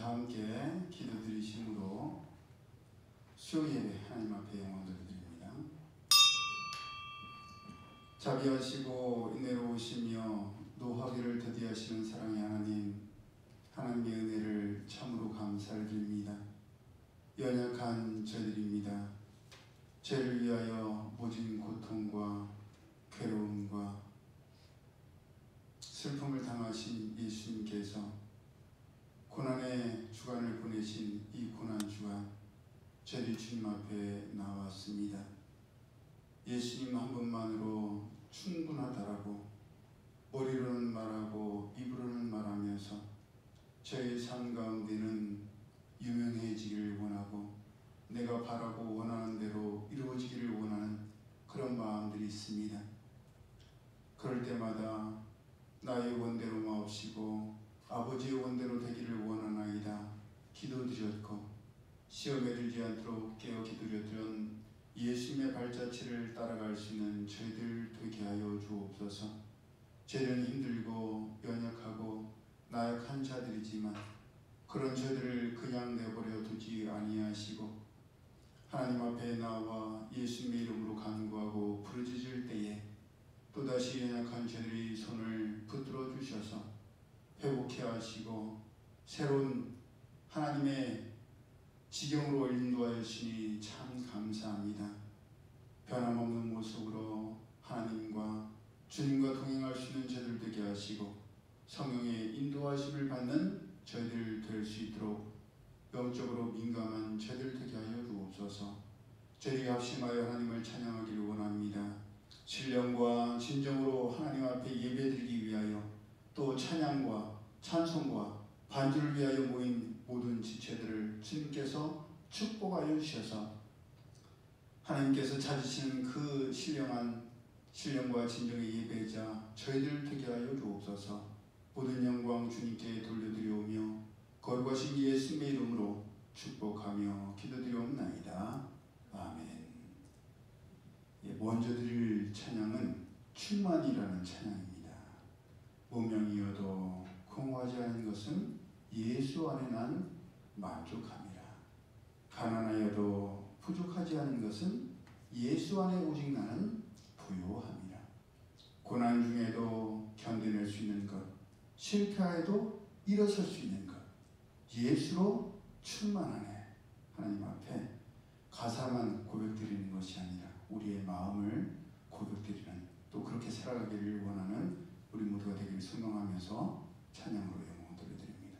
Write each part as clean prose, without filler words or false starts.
다 함께 기도드리심으로 수요예배 하나님 앞에 영광 돌려드립니다. 자비하시고 인내로우시며 노하기를 더디하시는 사랑의 하나님, 하나님의 은혜를 참으로 감사를 드립니다. 연약한 저희들입니다. 죄를 위하여 모진 고통과 괴로움과 슬픔을 당하신 예수님께서 고난의 주간을 보내신 이 고난 주간, 저희 주님 앞에 나왔습니다. 예수님 한 분만으로 충분하다라고 머리로는 말하고 입으로는 말하면서 저희 삶 가운데는 유명해지기를 원하고 내가 바라고 원하는 대로 이루어지기를 원하는 그런 마음들이 있습니다. 그럴 때마다 나의 원대로 마옵시고 아버지의 원대로 되기를 원하나이다 기도드렸고, 시험에 들지 않도록 깨어 기도드렸던 예수님의 발자취를 따라갈 수 있는 저희들 되게 하여 주옵소서. 죄는 힘들고 연약하고 나약한 자들이지만 그런 저희들을 그냥 내버려 두지 아니하시고 하나님 앞에 나와 예수님의 이름으로 간구하고 부르짖을 때에 또다시 연약한 저희들의 손을 붙들어 주셔서 회복해 하시고 새로운 하나님의 지경으로 인도하여 주시니 참 감사합니다. 변함없는 모습으로 하나님과 주님과 동행할 수 있는 저희들 되게 하시고 성령의 인도하심을 받는 저희들 될 수 있도록 영적으로 민감한 저희들 되게 하여 주옵소서. 저희가 합심하여 하나님을 찬양하기를 원합니다. 신령과 진정으로 하나님 앞에 예배드리기 위하여 또 찬양과 찬송과 반주를 위하여 모인 모든 지체들을 주님께서 축복하여 주셔서 하나님께서 찾으시는 그 신령과 진정의 예배자 저희들 되게 하여 주옵소서. 모든 영광 주님께 돌려드리오며 거룩하신 예수님의 이름으로 축복하며 기도드리옵나이다. 아멘. 먼저 드릴 찬양은 충만이라는 찬양입니다. 무명이어도 공허하지 않은 것은 예수 안에 난 만족함이라. 가난하여도 부족하지 않은 것은 예수 안에 오직 나는 부요함이라. 고난 중에도 견뎌낼 수 있는 것, 실패해도 일어설 수 있는 것, 예수로 충만하네. 하나님 앞에 가사만 고백드리는 것이 아니라 우리의 마음을 고백드리는, 또 그렇게 살아가기를 원하는 우리 모두가 되기를 소망하면서 찬양으로 영광 돌려드립니다.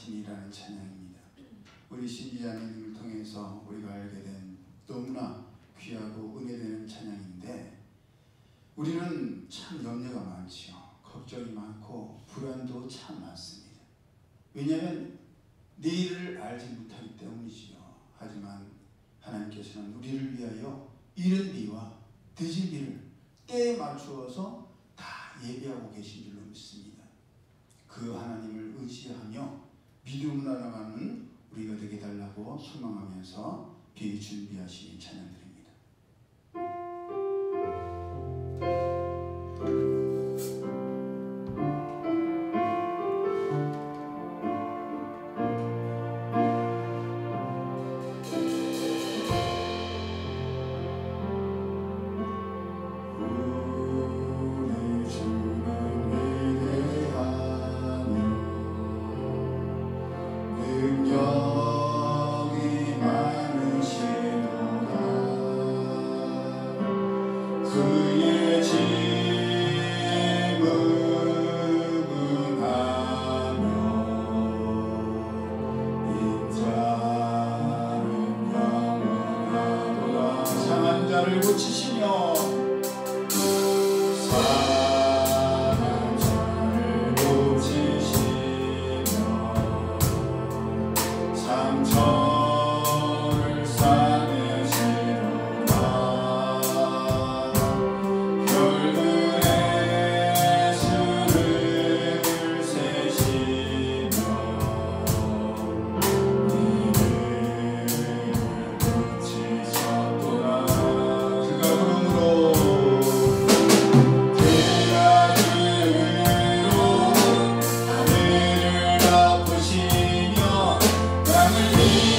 인자하심이라는 찬양입니다. 우리 신기자님을 통해서 우리가 알게 된 너무나 귀하고 은혜되는 찬양인데, 우리는 참 염려가 많지요. 걱정이 많고 불안도 참 많습니다. 왜냐하면 내일을 알지 못하기 때문이지요. 하지만 하나님께서는 우리를 위하여 이른 비와 늦은 비를 때에 맞추어서 다 예비하고 계신 줄로 믿습니다. 그 하나님을 의지하며 믿음으로 나아가는 우리가 되게 달라고 소망하면서 비 준비하시니 찬양드립니다. 하늘을 덮으시며 땅을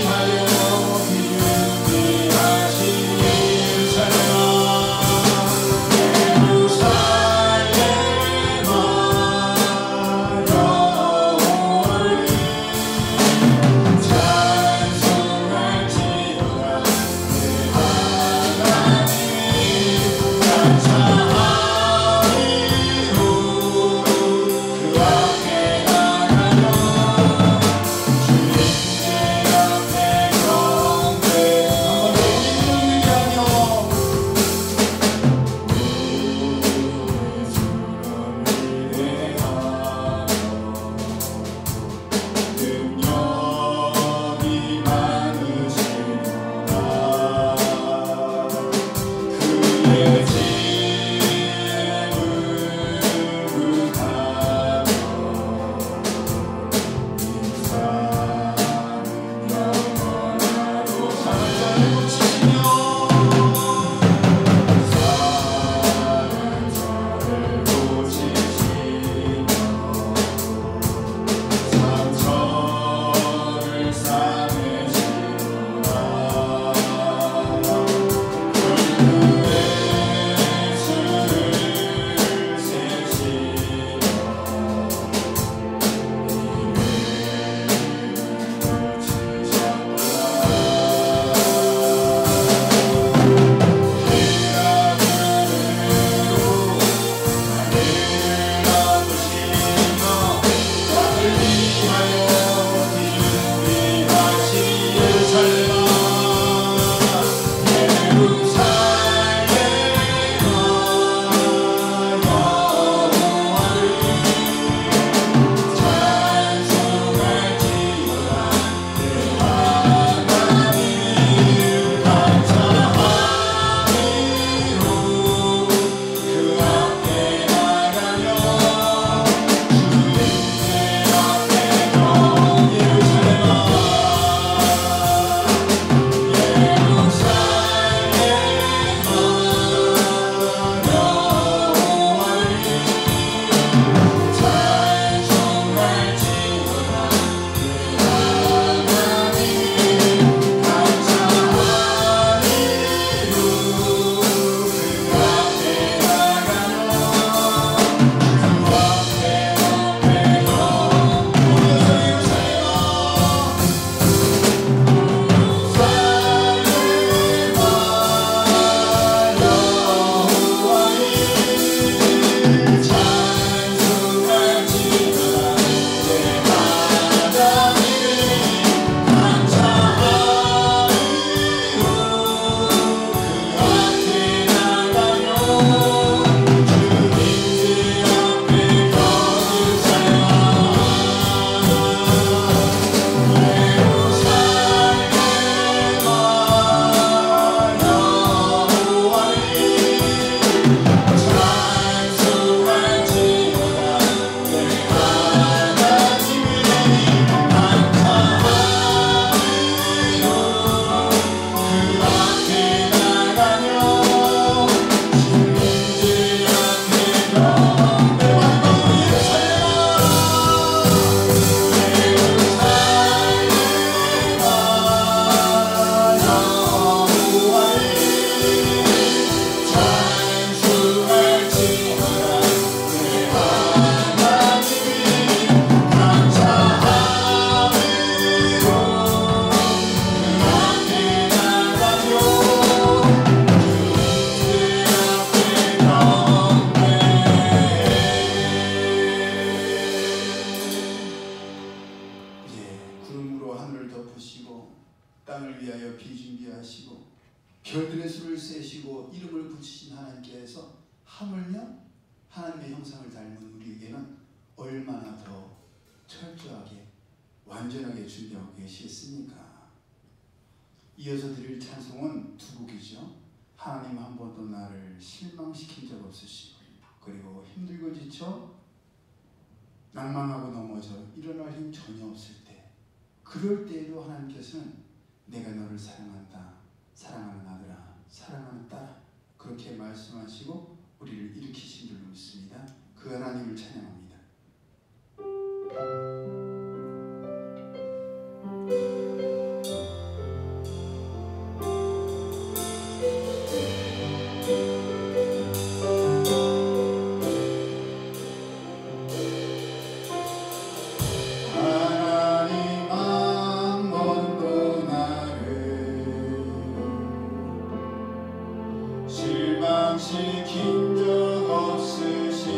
구름으로 하늘을 덮으시고 땅을 위하여 비 준비하시고 별들의 수를 세시고 이름을 붙이신 하나님께서 하물며 하나님의 형상을 닮은 우리에게는 얼마나 더 철저하게 완전하게 준비하고 계시겠습니까? 이어서 드릴 찬송은 두 곡이죠. 하나님 한 번도 나를 실망시킨 적 없으시고, 그리고 힘들고 지쳐 낭망하고 넘어져 일어날 힘 전혀 없을 때, 그럴 때에도 하나님께서는 내가 너를 사랑한다, 사랑하는 아들아, 사랑하는 딸아, 그렇게 말씀하시고 우리를 일으키신 줄로 믿습니다. 그 하나님을 찬양합니다. 실망시킨 적 없으시고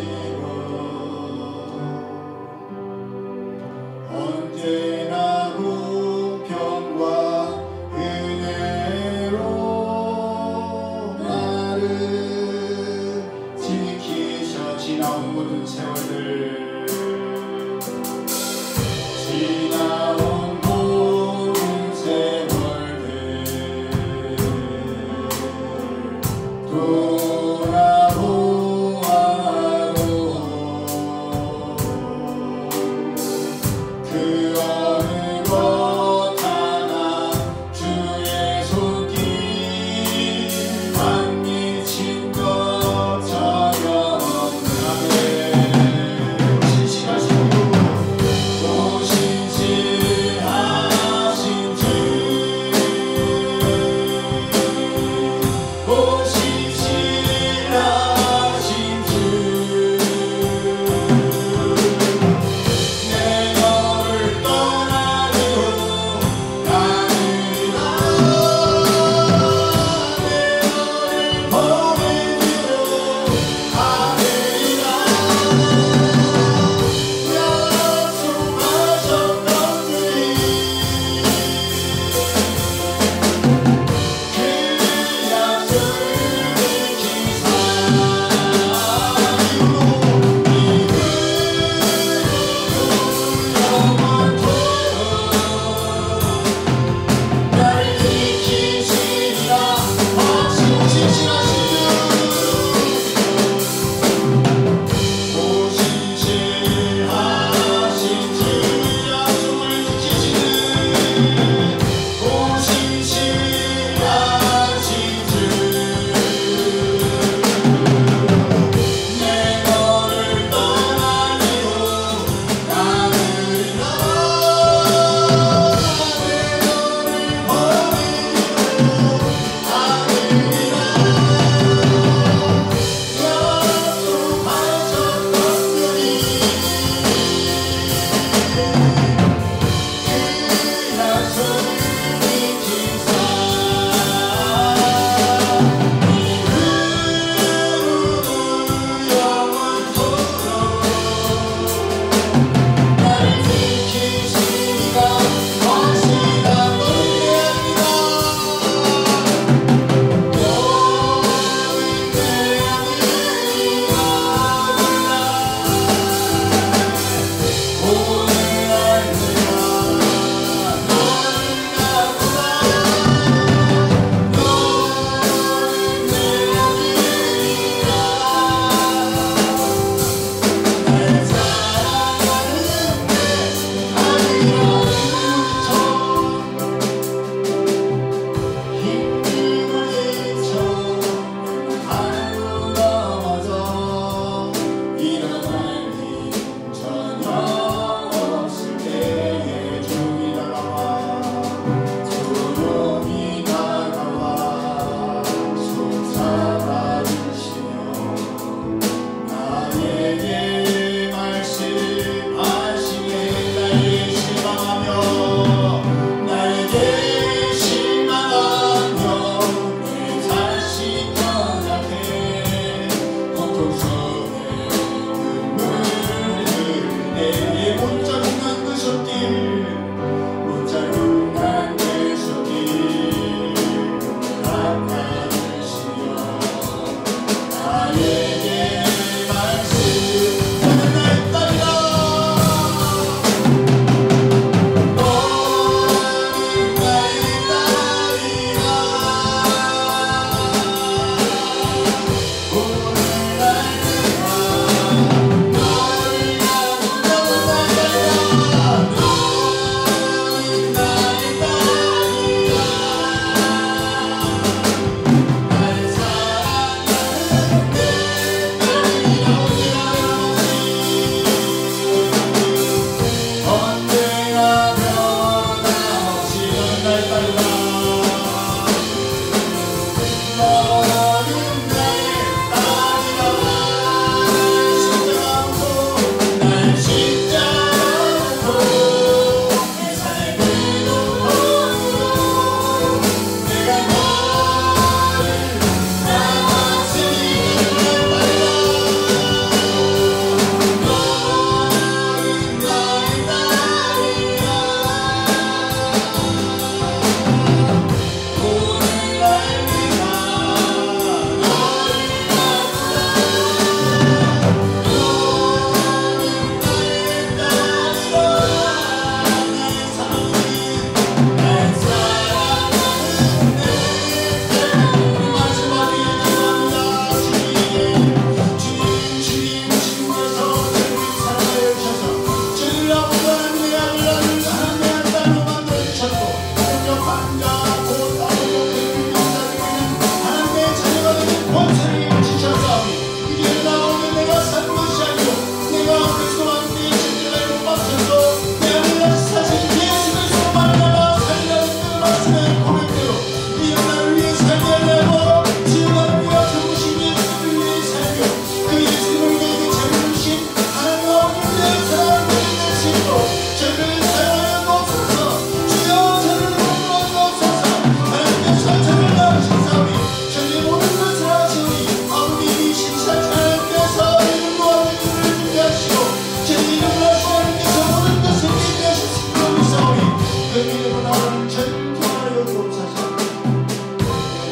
나를 전투하여 도사서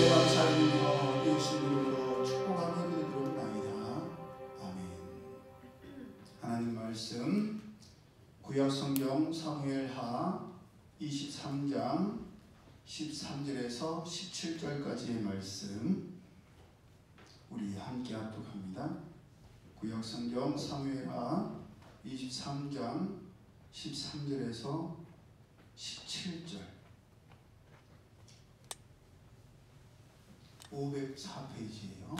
감사드리며 예수 이름으로 축복하며 기도드립니다. 아멘. 하나님 말씀 구약성경 사무엘하 23장 13절에서 17절까지의 말씀 우리 함께 합독합니다. 구약성경 사무엘하 23장 13절에서 17절 504페이지예요.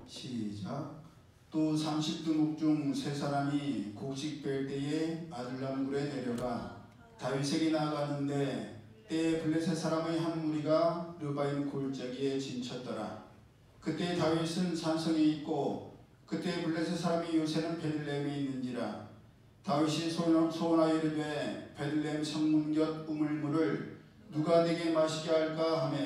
시작. 또 30두목 중 세 사람이 곡식 뺄 때에 아둘람 굴에 내려가 다윗에게 나아가는데 때에 블레셋 사람의 한 무리가 르바임 골짜기에 진쳤더라. 그때 다윗은 산성에 있고 그때 블레셋 사람이 요새는 베들레헴에 있는지라. 다윗이 소원하여 이르되 베들레헴 성문 곁 우물물을 누가 내게 마시게 할까 하며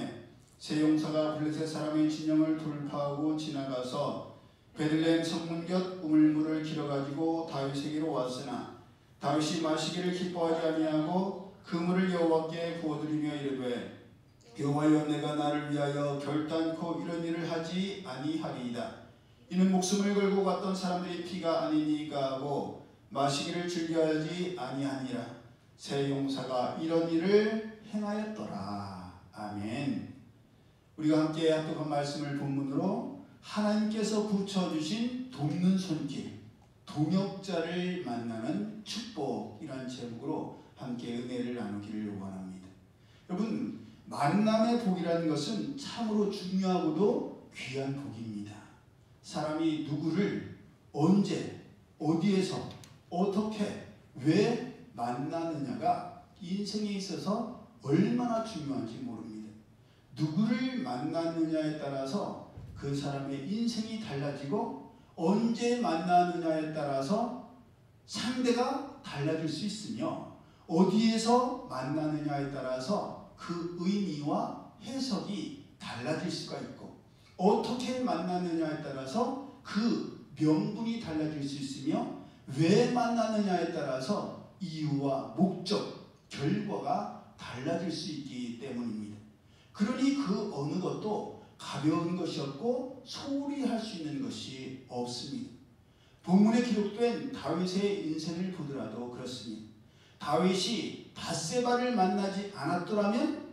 세 용사가 블레셋 사람의 진영을 돌파하고 지나가서 베들레헴 성문 곁 우물물을 길어가지고 다윗에게로 왔으나 다윗이 마시기를 기뻐하지 아니하고 그 물을 여호와께 부어드리며 이르되 여호와여 내가 나를 위하여 결단코 이런 일을 하지 아니하리이다. 이는 목숨을 걸고 갔던 사람들의 피가 아니니까 하고 마시기를 즐겨하지 아니하니라. 세 용사가 이런 일을 행하였더라. 아멘. 우리가 함께 합독한 말씀을 본문으로 하나님께서 붙여주신 돕는 손길, 동역자를 만나는 축복이라는 제목으로 함께 은혜를 나누기를 원합니다. 여러분, 만남의 복이라는 것은 참으로 중요하고도 귀한 복입니다. 사람이 누구를 언제, 어디에서, 어떻게, 왜 만나느냐가 인생에 있어서 얼마나 중요한지 모릅니다. 누구를 만나느냐에 따라서 그 사람의 인생이 달라지고 언제 만나느냐에 따라서 상대가 달라질 수 있으며 어디에서 만나느냐에 따라서 그 의미와 해석이 달라질 수가 있고 어떻게 만나느냐에 따라서 그 명분이 달라질 수 있으며 왜 만나느냐에 따라서 이유와 목적, 결과가 달라질 수 있기 때문입니다. 그러니 그 어느 것도 가벼운 것이 없고 소홀히 할 수 있는 것이 없습니다. 본문에 기록된 다윗의 인생을 보더라도 그렇습니다. 다윗이 밧세바를 만나지 않았더라면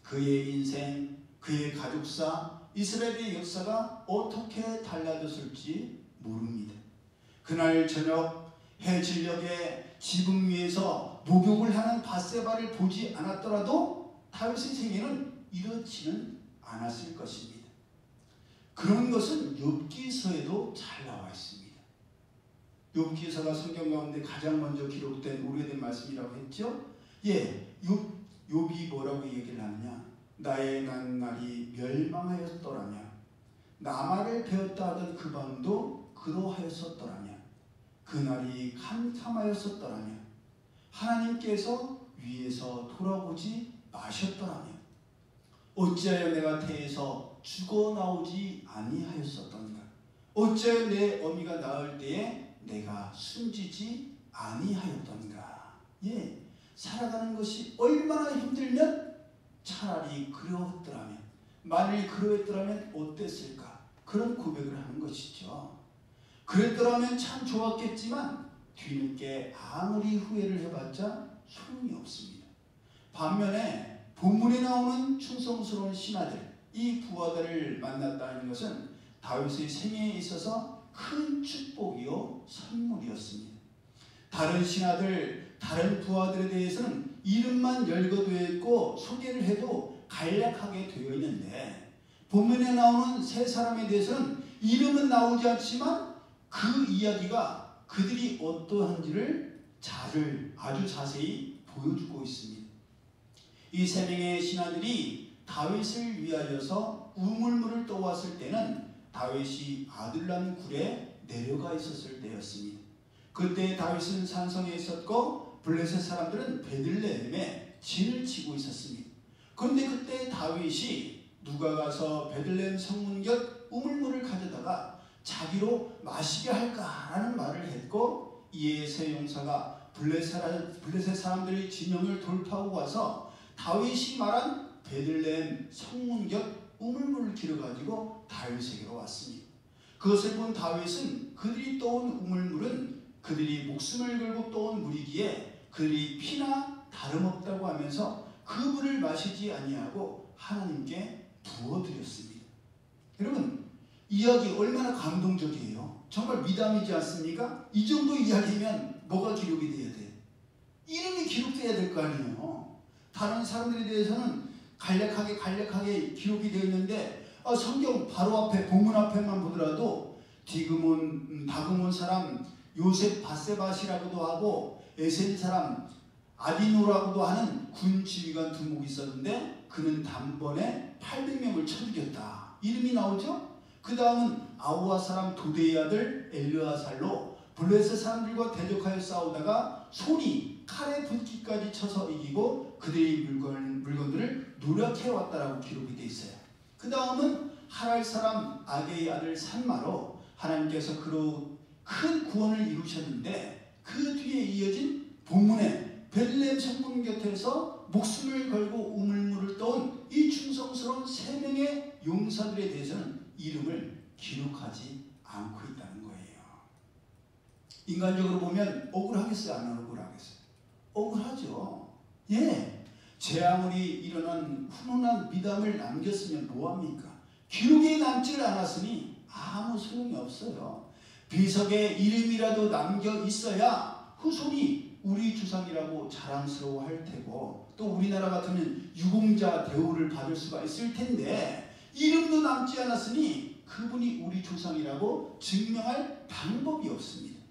그의 인생, 그의 가족사, 이스라엘의 역사가 어떻게 달라졌을지 모릅니다. 그날 저녁 해질녘에 지붕 위에서 목욕을 하는 밧세바를 보지 않았더라도 다윗의 생애는 이렇지는 않았을 것입니다. 그런 것은 욥기서에도 잘 나와 있습니다. 욥기서가 성경 가운데 가장 먼저 기록된 오래된 말씀이라고 했죠. 욥이 뭐라고 얘기를 하느냐. 나의 날이 멸망하였더라며 나말을 베었다 하던 그 밤도 그러하였었더라며 그날이 캄캄하였었더라며 하나님께서 위에서 돌아보지 마셨더라며 어찌하여 내가 태에서 죽어 나오지 아니하였었던가. 어찌하여 내 어미가 낳을 때에 내가 숨지지 아니하였던가. 살아가는 것이 얼마나 힘들면 차라리 그러했더라면, 만일 그러했더라면 어땠을까. 그런 고백을 하는 것이죠. 그랬더라면 참 좋았겠지만 뒤늦게 아무리 후회를 해봤자 소용이 없습니다. 반면에 본문에 나오는 충성스러운 신하들, 이 부하들을 만났다는 것은 다윗의 생애에 있어서 큰 축복이요 선물이었습니다. 다른 신하들, 다른 부하들에 대해서는 이름만 열거되어 있고 소개를 해도 간략하게 되어 있는데 본문에 나오는 세 사람에 대해서는 이름은 나오지 않지만 그 이야기가 그들이 어떠한지를 아주 자세히 보여주고 있습니다. 이 세 명의 신하들이 다윗을 위하여서 우물물을 떠왔을 때는 다윗이 아둘람 굴에 내려가 있었을 때였습니다. 그때 다윗은 산성에 있었고 블레셋 사람들은 베들레헴에 진을 치고 있었습니다. 그런데 그때 다윗이 누가 가서 베들레헴 성문 곁 우물물을 가져다가 자기로 마시게 할까라는 말을 했고 이에 세 용사가 블레셋 사람들의 진영을 돌파하고 와서 다윗이 말한 베들레헴 성문 곁 우물물을 길어가지고 다윗에게로 왔습니다. 그것을 본 다윗은 그들이 떠온 우물물은 그들이 목숨을 걸고 떠온 물이기에 그들이 피나 다름없다고 하면서 그 물을 마시지 아니하고 하나님께 부어드렸습니다. 여러분, 이야기 얼마나 감동적이에요. 정말 미담이지 않습니까? 이 정도 이야기면 뭐가 기록이 돼야 돼? 이름이 기록돼야 될 거 아니에요. 다른 사람들에 대해서는 간략하게 기록이 되어 있는데 성경 바로 앞에 본문 앞에만 보더라도 다그몬 사람 요셉 바세바시라고도 하고 에센 사람 아비노라고도 하는 군 지휘관 두목이 있었는데 그는 단번에 800명을 쳐 죽였다. 이름이 나오죠? 그 다음은 아우아 사람 도데의 아들 엘르아살로 블레셋 사람들과 대적하여 싸우다가 손이 칼에 붓기까지 쳐서 이기고 그들의 물건들을 노력해왔다라고 기록이 되어 있어요. 그 다음은 하랄 사람 아게의 아들 산마로 하나님께서 그로 큰 구원을 이루셨는데 그 뒤에 이어진 본문에 베들레헴 성문 곁에서 목숨을 걸고 우물물을 떠온 이 충성스러운 3명의 용사들에 대해서는 이름을 기록하지 않고 있다는 거예요. 인간적으로 보면 억울하겠어요? 안 억울하겠어요? 억울하죠. 예, 제 아무리 일어난 훈훈한 미담을 남겼으면 뭐합니까? 기록에 남질 않았으니 아무 소용이 없어요. 비석에 이름이라도 남겨 있어야 후손이 우리 주상이라고 자랑스러워 할 테고 또 우리나라 같으면 유공자 대우를 받을 수가 있을 텐데 이름도 남지 않았으니 그분이 우리 조상이라고 증명할 방법이 없습니다.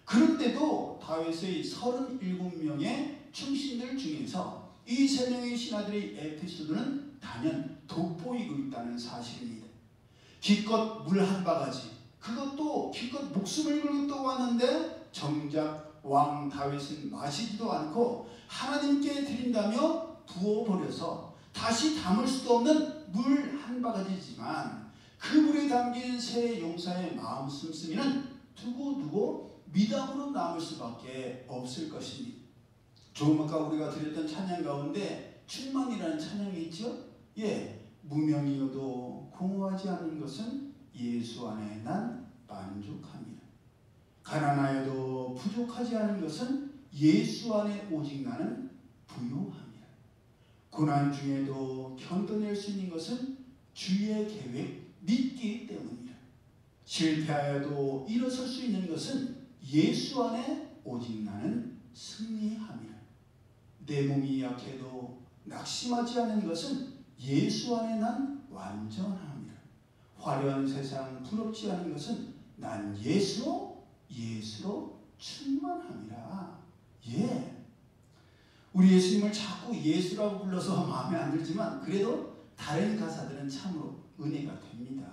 그런데도 다윗의 37명의 충신들 중에서 이 3명의 신하들의 에피소드는 단연 돋보이고 있다는 사실입니다. 기껏 물 한 바가지, 그것도 기껏 목숨을 걸고 떠왔는데 정작 왕 다윗은 마시지도 않고 하나님께 드린다며 부어버려서 다시 담을 수도 없는 물 한 바가지지만 그 물에 담긴 세 용사의 마음 씀씀이는 두고두고 미담으로 남을 수밖에 없을 것입니다. 조금 아까 우리가 드렸던 찬양 가운데 충만이라는 찬양이 있죠? 예, 무명이어도 공허하지 않은 것은 예수 안에 난 만족합니다. 가난하여도 부족하지 않은 것은 예수 안에 오직 나는 부요합니다. 고난 중에도 견뎌낼 수 있는 것은 주의 계획 믿기 때문이다. 실패하여도 일어설 수 있는 것은 예수 안에 오직 나는 승리함이라. 내 몸이 약해도 낙심하지 않은 것은 예수 안에 난 완전함이라. 화려한 세상 부럽지 않은 것은 난 예수로 충만함이라. 예. 우리 예수님을 자꾸 예수라고 불러서 마음에 안 들지만 그래도 다른 가사들은 참으로 은혜가 됩니다.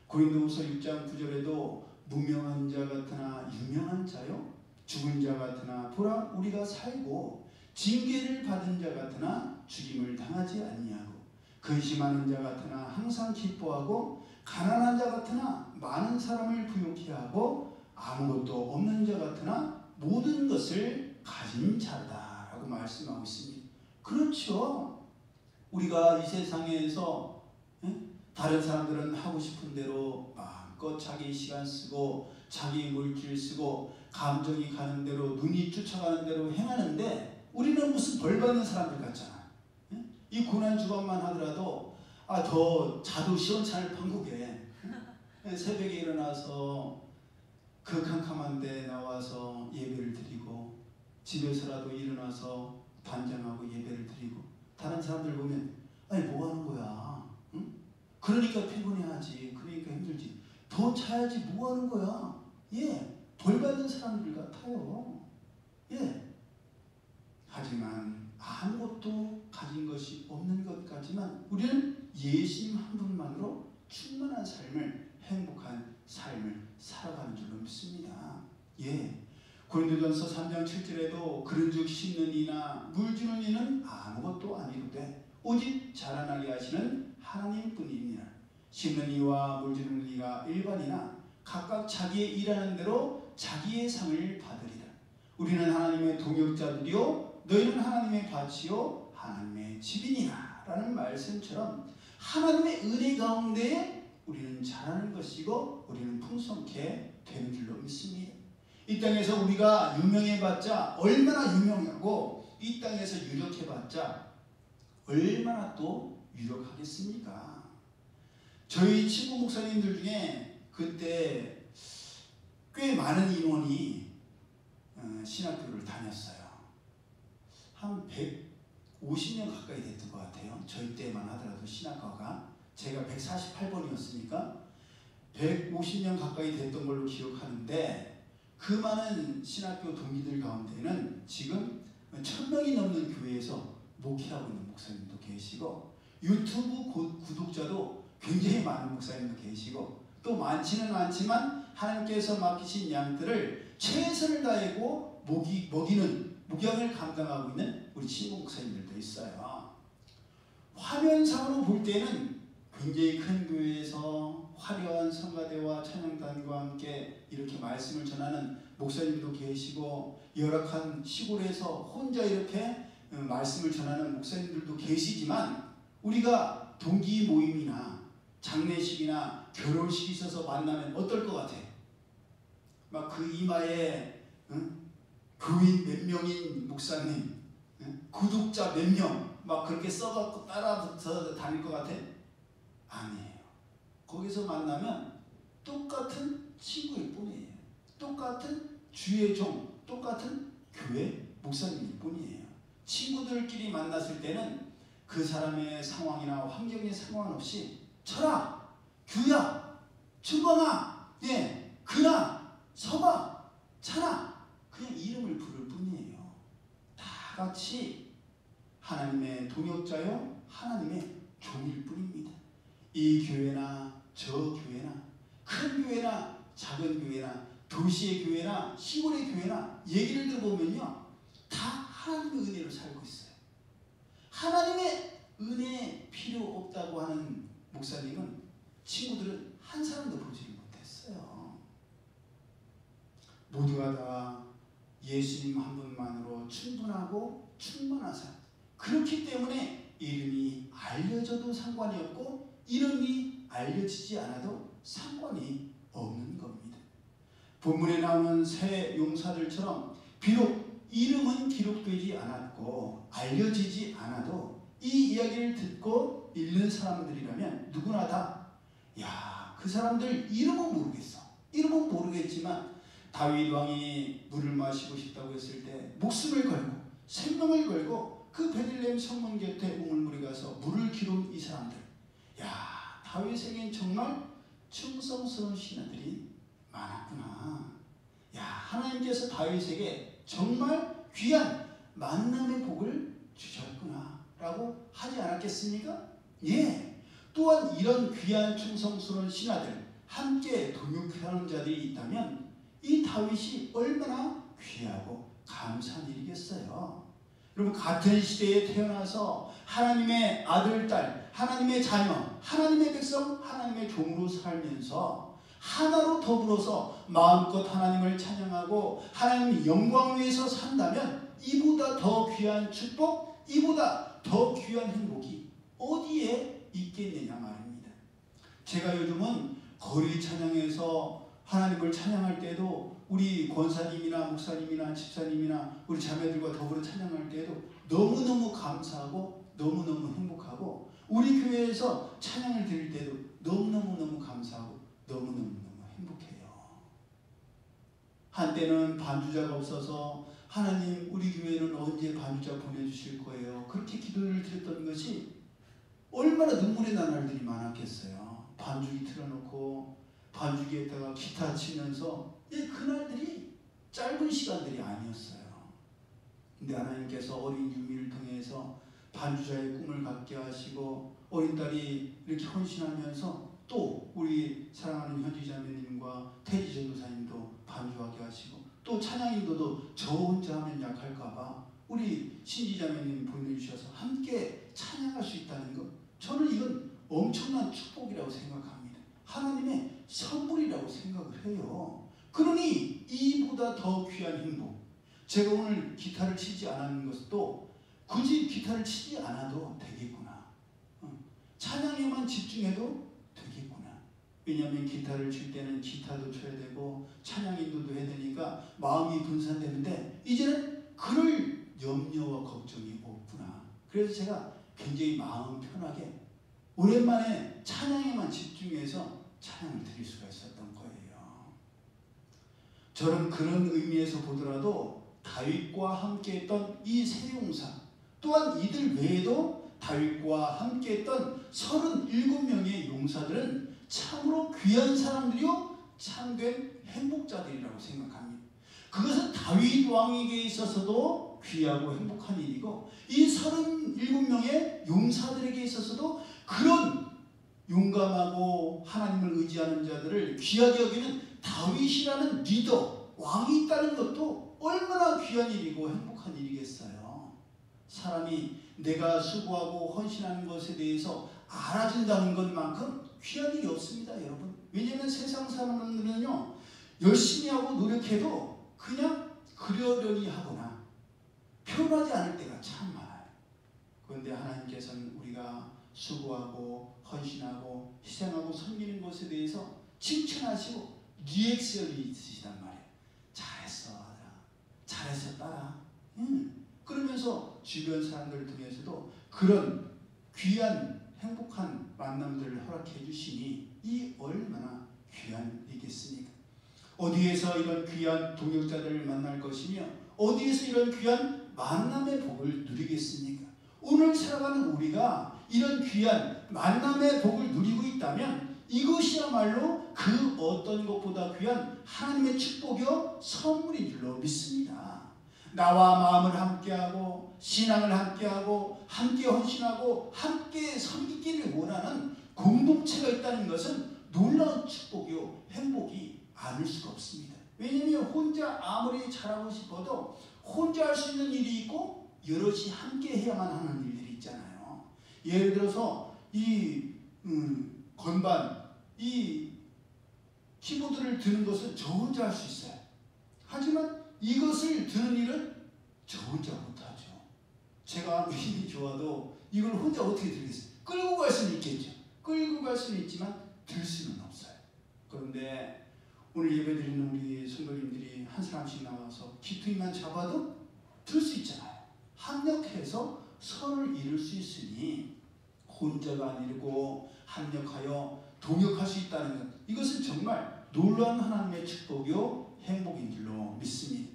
고린도후서 6장 9절에도 무명한 자 같으나 유명한 자요, 죽은 자 같으나 보라 우리가 살고 징계를 받은 자 같으나 죽임을 당하지 아니하고 근심하는 자 같으나 항상 기뻐하고 가난한 자 같으나 많은 사람을 부욕케 하고 아무것도 없는 자 같으나 모든 것을 가진 자다라고 말씀하고 있습니다. 그렇죠. 우리가 이 세상에서 다른 사람들은 하고 싶은 대로 마음껏 자기 시간 쓰고 자기 물질 쓰고 감정이 가는 대로 눈이 쫓아가는 대로 행하는데 우리는 무슨 벌 받는 사람들 같잖아. 이 고난 주간만 하더라도 더 자도 시원찮을 판국에 새벽에 일어나서 그 캄캄한 데 나와서 예배를 드리고 집에서라도 일어나서 단장하고 예배를 드리고 다른 사람들 보면 뭐 하는 거야? 응? 그러니까 피곤해하지. 그러니까 힘들지. 더 자야지 뭐 하는 거야? 예, 벌 받는 사람들 같아요. 예. 하지만 아무것도 가진 것이 없는 것 같지만 우리는 예수님 한 분만으로 충만한 삶을, 행복한 삶을 살아가는 줄로 믿습니다. 예. 고린도전서 3장 7절에도 그런즉 심는 이나 물 주는 이는 아무것도 아니로되 오직 자라나게 하시는 하나님뿐이니라. 심는 이와 물 주는 이가 일반이나 각각 자기의 일하는 대로 자기의 상을 받으리라. 우리는 하나님의 동역자들이요 너희는 하나님의 밭이요 하나님의 집이니라 라는 말씀처럼 하나님의 은혜 가운데 우리는 자라는 것이고 우리는 풍성케 되는 줄로 믿습니다. 이 땅에서 우리가 유명해봤자 얼마나 유명하고 이 땅에서 유력해봤자 얼마나 또 유력하겠습니까? 저희 친구 목사님들 중에 그때 꽤 많은 인원이 신학교를 다녔어요. 한 150년 가까이 됐던 것 같아요. 저희 때만 하더라도 신학과가 제가 148번이었으니까 150년 가까이 됐던 걸로 기억하는데 그 많은 신학교 동기들 가운데는 지금 1000명이 넘는 교회에서 목회하고 있는 목사님도 계시고 유튜브 구독자도 굉장히 많은 목사님도 계시고 또 많지는 않지만 하나님께서 맡기신 양들을 최선을 다하고 먹이는 목양을 감당하고 있는 우리 친구 목사님들도 있어요. 화면상으로 볼 때는 굉장히 큰 교회에서 화려한 성가대와 찬양단과 함께 이렇게 말씀을 전하는 목사님도 계시고 열악한 시골에서 혼자 이렇게 말씀을 전하는 목사님들도 계시지만 우리가 동기 모임이나 장례식이나 결혼식이 있어서 만나면 어떨 것 같아? 막 그 이마에 교인 몇 명인 목사님, 구독자 몇 명 막 그렇게 써갖고 따라붙어 다닐 것 같아? 아니에요. 거기서 만나면 똑같은 친구일 뿐이에요. 똑같은 주의 종, 똑같은 교회 목사님일 뿐이에요. 친구들끼리 만났을 때는 그 사람의 상황이나 환경에 상관없이 철아, 규야, 준광아, 예, 근아, 서봐, 찬아 그냥 이름을 부를 뿐이에요. 다 같이 하나님의 동역자요 하나님의 종일 뿐입니다. 이 교회나 저 교회나 큰 교회나 작은 교회나 도시의 교회나 시골의 교회나 얘기를 들어보면요 다 하나님의 은혜로 살고 있어요. 하나님의 은혜 필요 없다고 하는 목사님은 친구들은 한 사람도 보지 못했어요. 모두가 다 예수님 한 분만으로 충분하고 충만하사 그렇기 때문에 이름이 알려져도 상관이 없고 이름이 알려지지 않아도 상관이 없는 겁니다. 본문에 나오는 새 용사들처럼 비록 이름은 기록되지 않았고 알려지지 않아도 이 이야기를 듣고 읽는 사람들이라면 누구나 다 야, 그 사람들 이름은 모르겠어. 이름은 모르겠지만 다윗 왕이 물을 마시고 싶다고 했을 때 목숨을 걸고 생명을 걸고 그 베들레헴 성문 곁에 우물물에 가서 물을 기른 이 사람들. 야, 다윗에겐 정말 충성스러운 신하들이 많았구나. 야, 하나님께서 다윗에게 정말 귀한 만남의 복을 주셨구나 라고 하지 않았겠습니까? 예. 또한 이런 귀한 충성스러운 신하들 함께 동역하는 자들이 있다면 이 다윗이 얼마나 귀하고 감사한 일이겠어요. 여러분 같은 시대에 태어나서 하나님의 아들, 딸, 하나님의 자녀, 하나님의 백성, 하나님의 종으로 살면서 하나로 더불어서 마음껏 하나님을 찬양하고 하나님의 영광 위에서 산다면 이보다 더 귀한 축복, 이보다 더 귀한 행복이 어디에 있겠느냐 말입니다. 제가 요즘은 거리 찬양에서 하나님을 찬양할 때도 우리 권사님이나 목사님이나 집사님이나 우리 자매들과 더불어 찬양할 때도 너무너무 감사하고 너무너무 행복하고 우리 교회에서 찬양을 드릴 때도 너무너무 감사하고 너무너무 행복해요. 한때는 반주자가 없어서 하나님 우리 교회는 언제 반주자 보내주실 거예요? 그렇게 기도를 드렸던 것이 얼마나 눈물의 나날들이 많았겠어요. 반주기 틀어놓고 반주기에다가 기타 치면서 그날들이 짧은 시간들이 아니었어요. 근데 하나님께서 어린 유미를 통해서 반주자의 꿈을 갖게 하시고 어린 딸이 이렇게 헌신하면서 또 우리 사랑하는 현지 자매님과 태지 전도사님도 반주하게 하시고 또 찬양인도도 저 혼자 하면 약할까봐 우리 신지 자매님 보내주셔서 함께 찬양할 수 있다는 것, 저는 이건 엄청난 축복이라고 생각합니다. 하나님의 선물이라고 생각을 해요. 그러니 이보다 더 귀한 행복, 제가 오늘 기타를 치지 않은 것도 굳이 기타를 치지 않아도 되겠구나. 찬양에만 집중해도 되겠구나. 왜냐하면 기타를 칠 때는 기타도 쳐야 되고 찬양 인도도 해야 되니까 마음이 분산되는데 이제는 그럴 염려와 걱정이 없구나. 그래서 제가 굉장히 마음 편하게 오랜만에 찬양에만 집중해서 찬양을 드릴 수가 있었던 거예요. 저는 그런 의미에서 보더라도 다윗과 함께했던 이 세 용사, 또한 이들 외에도 다윗과 함께했던 37명의 용사들은 참으로 귀한 사람들이요 참된 행복자들이라고 생각합니다. 그것은 다윗 왕에게 있어서도 귀하고 행복한 일이고 이 37명의 용사들에게 있어서도 그런 용감하고 하나님을 의지하는 자들을 귀하게 여기는 다윗이라는 리더, 왕이 있다는 것도 얼마나 귀한 일이고 행복한 일이겠어요. 사람이 내가 수고하고 헌신하는 것에 대해서 알아준다는 것만큼 귀한 일이 없습니다, 여러분. 왜냐하면 세상 사람들은요, 열심히 하고 노력해도 그냥 그러려니 하거나 표현하지 않을 때가 참 많아요. 그런데 하나님께서는 우리가 수고하고 헌신하고 희생하고 섬기는 것에 대해서 칭찬하시고 리액션이 있으시단 말이에요. 잘했어, 아들아. 잘했어, 딸아. 그러면서 주변 사람들을 통해서도 그런 귀한 행복한 만남들을 허락해 주시니 이 얼마나 귀한 일이겠습니까? 어디에서 이런 귀한 동역자들을 만날 것이며 어디에서 이런 귀한 만남의 복을 누리겠습니까? 오늘 살아가는 우리가 이런 귀한 만남의 복을 누리고 있다면 이것이야말로 그 어떤 것보다 귀한 하나님의 축복이요 선물인 줄로 믿습니다. 나와 마음을 함께하고 신앙을 함께하고 함께 헌신하고 함께 섬기기를 원하는 공동체가 있다는 것은 놀라운 축복이요 행복이 아닐 수가 없습니다. 왜냐하면 혼자 아무리 잘하고 싶어도 혼자 할 수 있는 일이 있고 여럿이 함께 해야만 하는 일들이 있잖아요. 예를 들어서 이 건반, 이 키보드를 드는 것은 저 혼자 할 수 있어요. 하지만 이것을 드는 일은 저 혼자 못하죠. 제가 힘이 좋아도 이걸 혼자 어떻게 들겠어요? 끌고 갈 수는 있겠죠. 끌고 갈 수는 있지만 들 수는 없어요. 그런데 오늘 예배드리는 우리 성도님들이 한 사람씩 나와서 기둥이만 잡아도 들 수 있잖아요. 합력해서 선을 이룰 수 있으니 혼자가 아니고 합력하여 동역할 수 있다는 것, 이것은 정말 놀라운 하나님의 축복이요 행복인 줄로 믿습니다.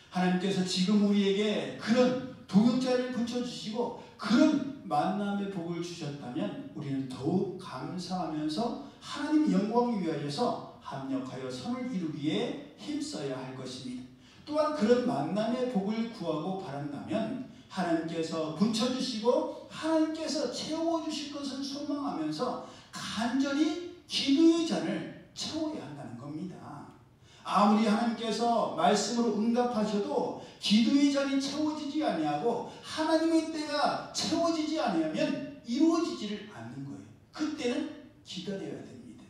하나님께서 지금 우리에게 그런 동역자를 붙여주시고 그런 만남의 복을 주셨다면 우리는 더욱 감사하면서 하나님 영광을 위하여서 합력하여 선을 이루기에 힘써야 할 것입니다. 또한 그런 만남의 복을 구하고 바란다면 하나님께서 붙여주시고 하나님께서 채워주실 것을 소망하면서 간절히 기도의 잔을 채워야 한다는 겁니다. 아무리 하나님께서 말씀으로 응답하셔도 기도의 잔이 채워지지 아니하고 하나님의 때가 채워지지 아니하면 이루어지지를 않는 거예요. 그때는 기다려야 됩니다.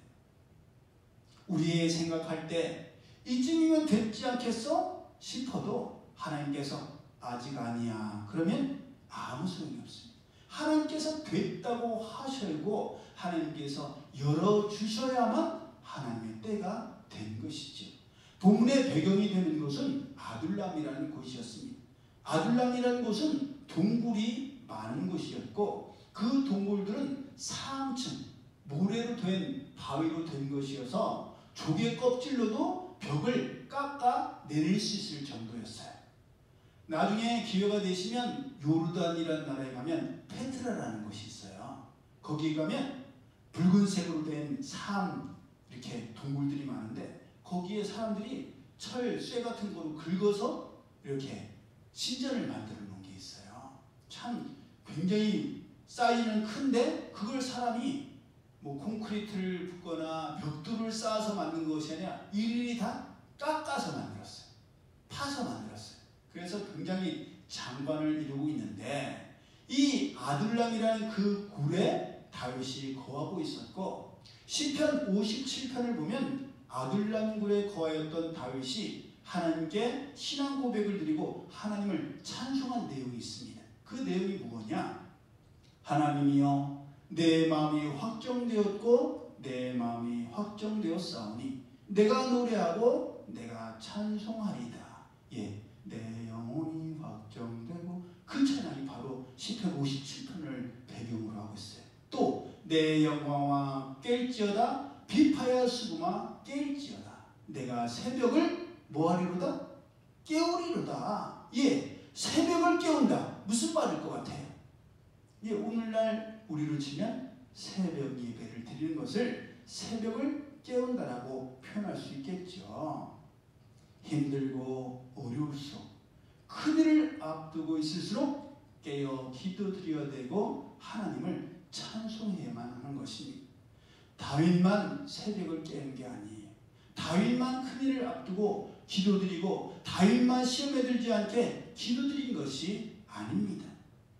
우리의 생각할 때 이쯤이면 됐지 않겠어? 싶어도 하나님께서 아직 아니야. 그러면 아무 소용이 없습니다. 하나님께서 됐다고 하시고 하나님께서 열어주셔야만 하나님의 때가 된 것이죠. 본문의 배경이 되는 것은 아둘람이라는 곳이었습니다. 아둘람이라는 곳은 동굴이 많은 곳이었고 그 동굴들은 상층, 모래로 된 바위로 된 것이어서 조개 껍질로도 벽을 깎아 내릴 수 있을 정도였어요. 나중에 기회가 되시면 요르단이라는 나라에 가면 페트라라는 곳이 있어요. 거기 가면 붉은색으로 된 이렇게 동굴들이 많은데 거기에 사람들이 쇠 같은 거로 긁어서 이렇게 신전을 만들어 놓은 게 있어요. 참 굉장히 사이즈는 큰데 그걸 사람이 콘크리트를 붓거나 벽돌을 쌓아서 만든 것이 아니라 일일이 다 깎아서 만들었어요. 파서 만들었어요. 그래서 굉장히 장관을 이루고 있는데 이 아둘람이라는 그 굴에 다윗이 거하고 있었고 시편 57편을 보면 아둘람 굴에 거하였던 다윗이 하나님께 신앙 고백을 드리고 하나님을 찬송한 내용이 있습니다. 그 내용이 뭐냐? 하나님이여 내 마음이 확정되었고 내 마음이 확정되었사오니 내가 노래하고 내가 찬송하리이다. 예, 내 영혼이 확정되고 그 찬양이 바로 시편 57편을 배경으로 하고 있어요. 또 내 영광아 깰지어다 비파야 수금아 깰지어다. 내가 새벽을 뭐하리로다? 깨우리로다. 예, 새벽을 깨운다. 무슨 말일 것 같아요? 예, 오늘날 우리로 치면 새벽 예배를 드리는 것을 새벽을 깨운다라고 표현할 수 있겠죠. 힘들고 어려울수록 큰일을 앞두고 있을수록 깨어 기도드려야 되고 하나님을 찬송해야만 하는 것입니다. 다윗만 새벽을 깨는 게 아니에요. 다윗만 큰일을 앞두고 기도드리고 다윗만 시험에 들지 않게 기도드린 것이 아닙니다.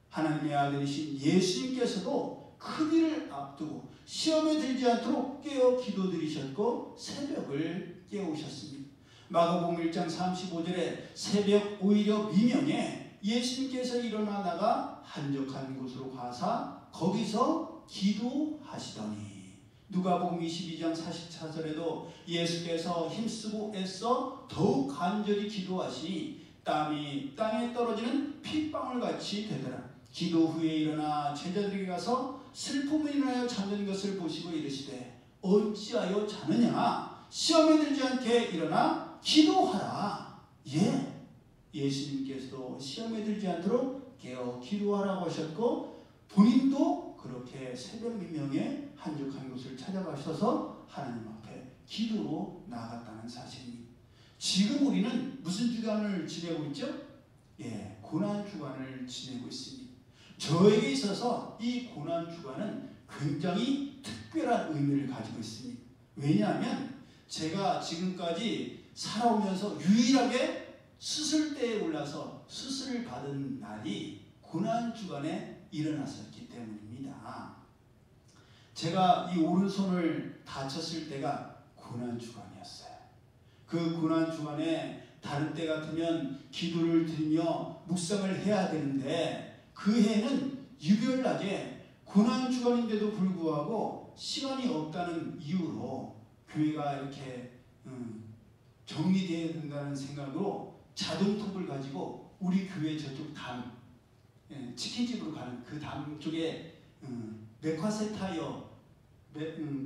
하나님의 아들이신 예수님께서도 큰일을 앞두고 시험에 들지 않도록 깨어 기도드리셨고 새벽을 깨우셨습니다. 마가복음 1장 35절에 새벽 오히려 미명에 예수님께서 일어나 나가 한적한 곳으로 가사 거기서 기도하시더니 누가복음 22장 44절에도 예수께서 힘쓰고 애써 더욱 간절히 기도하시니 땀이 땅에 떨어지는 핏방울같이 되더라. 기도 후에 일어나 제자들에게 가서 슬픔을 인하여 잠든 것을 보시고 이르시되 어찌하여 자느냐? 시험에 들지 않게 일어나 기도하라. 예, 예수님께서도 시험에 들지 않도록 깨어 기도하라고 하셨고 본인도 그렇게 새벽 미명에 한적한 곳을 찾아가셔서 하나님 앞에 기도로 나아갔다는 사실입니다. 지금 우리는 무슨 주간을 지내고 있죠? 예, 고난주간을 지내고 있습니다. 저에게 있어서 이 고난주간은 굉장히 특별한 의미를 가지고 있습니다. 왜냐하면 제가 지금까지 살아오면서 유일하게 수술대에 올라서 수술을 받은 날이 고난주간에 일어났었기 때문입니다. 제가 이 오른손을 다쳤을 때가 고난주간이었어요. 그 고난주간에 다른 때 같으면 기도를 드리며 묵상을 해야 되는데 그 해는 유별나게 고난주간인데도 불구하고 시간이 없다는 이유로 교회가 이렇게 정리되어야 된다는 생각으로 자동톱을 가지고 우리 교회 저쪽 담 치킨집으로 가는 그 담 쪽에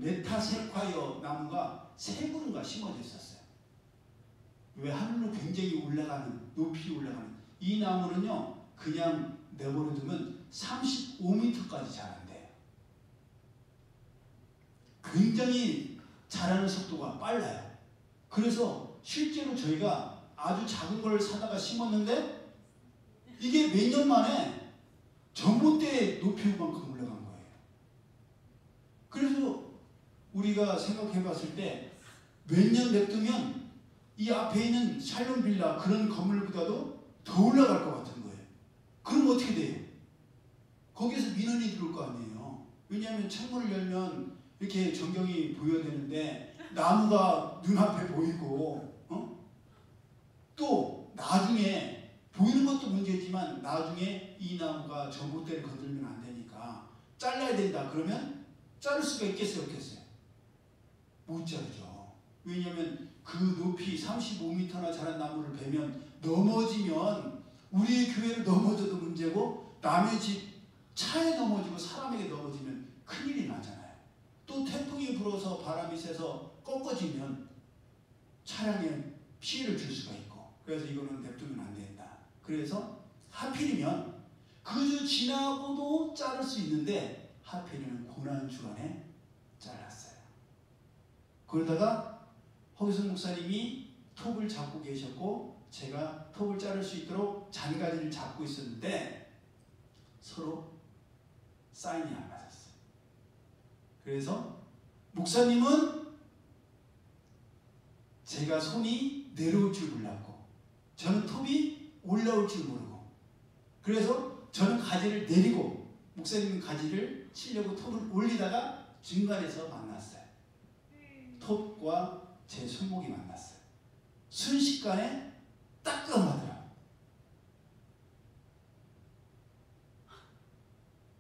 메타세콰이어 나무가 3그루가 심어져 있었어요. 왜 하늘로 굉장히 올라가는, 높이 올라가는 이 나무는요 그냥 내버려 두면 35m까지 자란대요. 굉장히 자라는 속도가 빨라요. 그래서 실제로 저희가 아주 작은 걸 사다가 심었는데 이게 몇 년 만에 전봇대 높이만큼 올라간 거예요. 그래서 우리가 생각해 봤을 때 몇 년 냅두면 이 앞에 있는 샬롬 빌라 그런 건물보다도 더 올라갈 것 같은 거예요. 그럼 어떻게 돼요? 거기에서 민원이 들어올 거 아니에요. 왜냐하면 창문을 열면 이렇게 전경이 보여야 되는데 나무가 눈앞에 보이고 또 나중에 보이는 것도 문제지만 나중에 이 나무가 전봇대를 건들면 안 되니까 잘라야 된다. 그러면 자를 수가 있겠어요? 없겠어요? 못 자르죠. 왜냐하면 그 높이 35m나 자란 나무를 베면 넘어지면 우리 교회를 넘어져도 문제고 남의 집 차에 넘어지고 사람에게 넘어지면 큰일이 나잖아요. 또 태풍이 불어서 바람이 세서 꺾어지면 차량에 피해를 줄 수가 있고 그래서 이거는 냅두면 안 된다. 그래서 하필이면 그 주 지나고도 자를 수 있는데 하필이면 고난주간에 잘랐어요. 그러다가 허기성 목사님이 톱을 잡고 계셨고 제가 톱을 자를 수 있도록 잔가지를 잡고 있었는데 서로 사인이 안 맞았어요. 그래서 목사님은 제가 손이 내려올 줄 몰랐고 저는 톱이 올라올 줄 모르고 그래서 저는 가지를 내리고 목사님은 가지를 치려고 톱을 올리다가 중간에서 만났어요. 톱과 제 손목이 만났어요. 순식간에 따끔하더라.